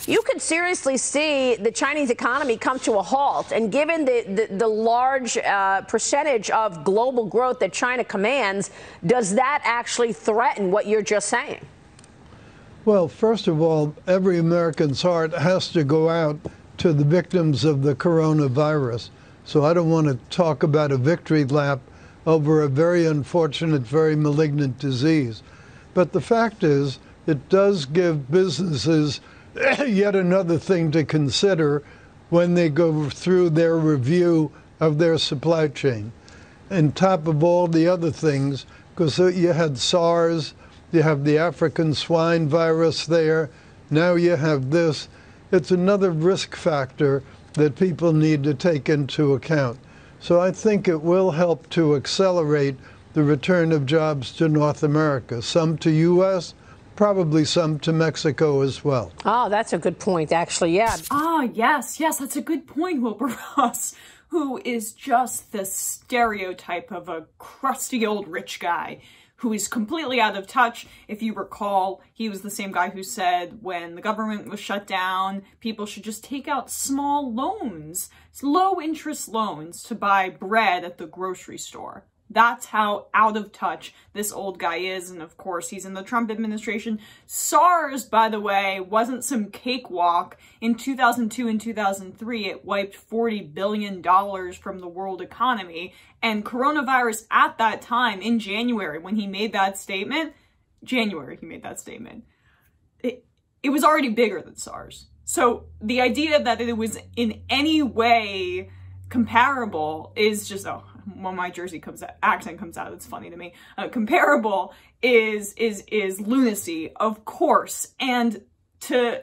you could seriously see the Chinese economy come to a halt. And given the large percentage of global growth that China commands, does that actually threaten what you're just saying? Well, first of all, every American's heart has to go out to the victims of the coronavirus. So I don't want to talk about a victory lap over a very unfortunate, very malignant disease. But the fact is, it does give businesses yet another thing to consider when they go through their review of their supply chain. On top of all the other things, because you had SARS, you have the African swine virus there, now you have this. It's another risk factor that people need to take into account. So I think it will help to accelerate the return of jobs to North America, some to U.S., probably some to Mexico as well. Oh, that's a good point, actually, yeah. Ah, yes, that's a good point, Wilbur Ross, who is just the stereotype of a crusty old rich guy who is completely out of touch. If you recall, he was the same guy who said when the government was shut down, people should just take out small loans, low-interest loans to buy bread at the grocery store. That's how out of touch this old guy is, and of course, he's in the Trump administration. SARS, by the way, wasn't some cakewalk. In 2002 and 2003, it wiped $40 billion from the world economy, and coronavirus at that time, in January, when he made that statement, it was already bigger than SARS. So the idea that it was in any way comparable is just, oh, when my Jersey accent comes out, it's funny to me. Comparable is lunacy, of course. And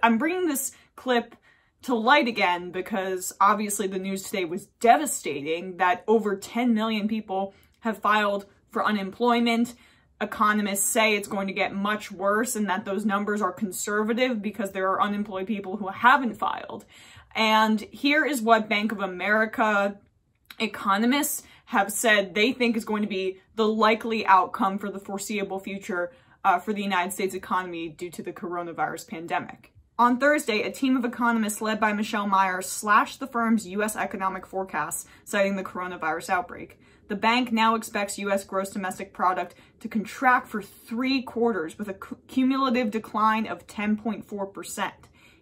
I'm bringing this clip to light again because obviously the news today was devastating that over 10 million people have filed for unemployment. Economists say it's going to get much worse and that those numbers are conservative because there are unemployed people who haven't filed. And here is what Bank of America economists have said they think is going to be the likely outcome for the foreseeable future for the United States economy due to the coronavirus pandemic. On Thursday, a team of economists led by Michelle Myers slashed the firm's U.S. economic forecasts, citing the coronavirus outbreak. The bank now expects U.S. gross domestic product to contract for 3 quarters with a cumulative decline of 10.4%.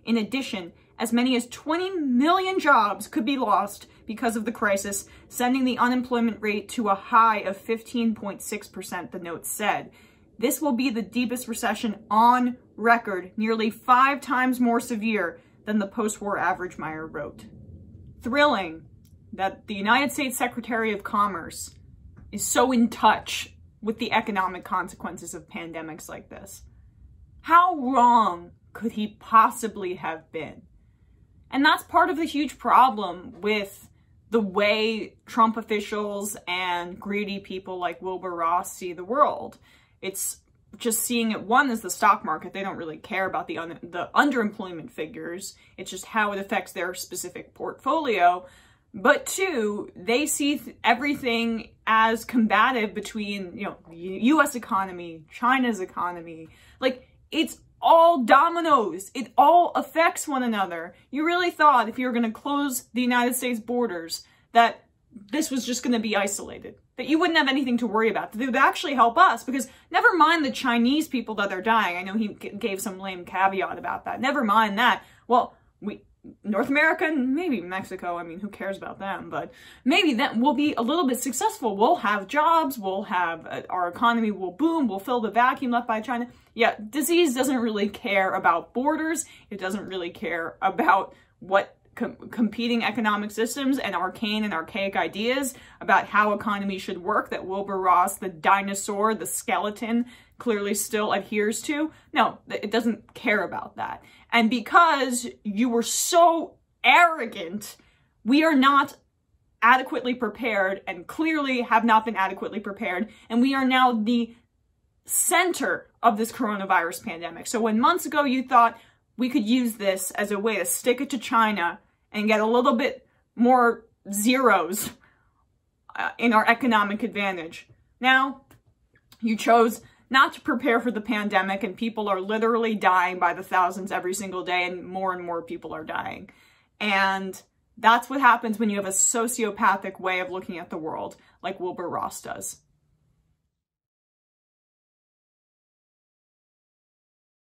In addition, as many as 20 million jobs could be lost because of the crisis, sending the unemployment rate to a high of 15.6%, the note said. This will be the deepest recession on record, nearly 5 times more severe than the post-war average, Meyer wrote. Thrilling that the United States Secretary of Commerce is so in touch with the economic consequences of pandemics like this. How wrong could he possibly have been? And that's part of the huge problem with the way Trump officials and greedy people like Wilbur Ross see the world. It's just seeing it, one, as the stock market. They don't really care about the underemployment figures. It's just how it affects their specific portfolio. But 2, they see everything as combative between, U.S. economy, China's economy. Like, it's all dominoes. It all affects one another. You really thought if you were going to close the United States borders that this was just going to be isolated, that you wouldn't have anything to worry about, that it would actually help us, because never mind the Chinese people that are dying. I know he gave some lame caveat about that. Never mind that. Well, North America and maybe Mexico, I mean, who cares about them? But maybe that will be a little bit successful. We'll have jobs, we'll have, our economy will boom, we'll fill the vacuum left by China. Yeah, disease doesn't really care about borders. It doesn't really care about what competing economic systems and arcane and archaic ideas about how economy should work that Wilbur Ross, the dinosaur, the skeleton, clearly still adheres to. No, it doesn't care about that. And because you were so arrogant, we are not adequately prepared and clearly have not been adequately prepared. And we are now the center of this coronavirus pandemic. So when months ago you thought we could use this as a way to stick it to China and get a little bit more zeros in our economic advantage, now you chose not to prepare for the pandemic, and people are literally dying by the thousands every single day, and more people are dying. And that's what happens when you have a sociopathic way of looking at the world, like Wilbur Ross does.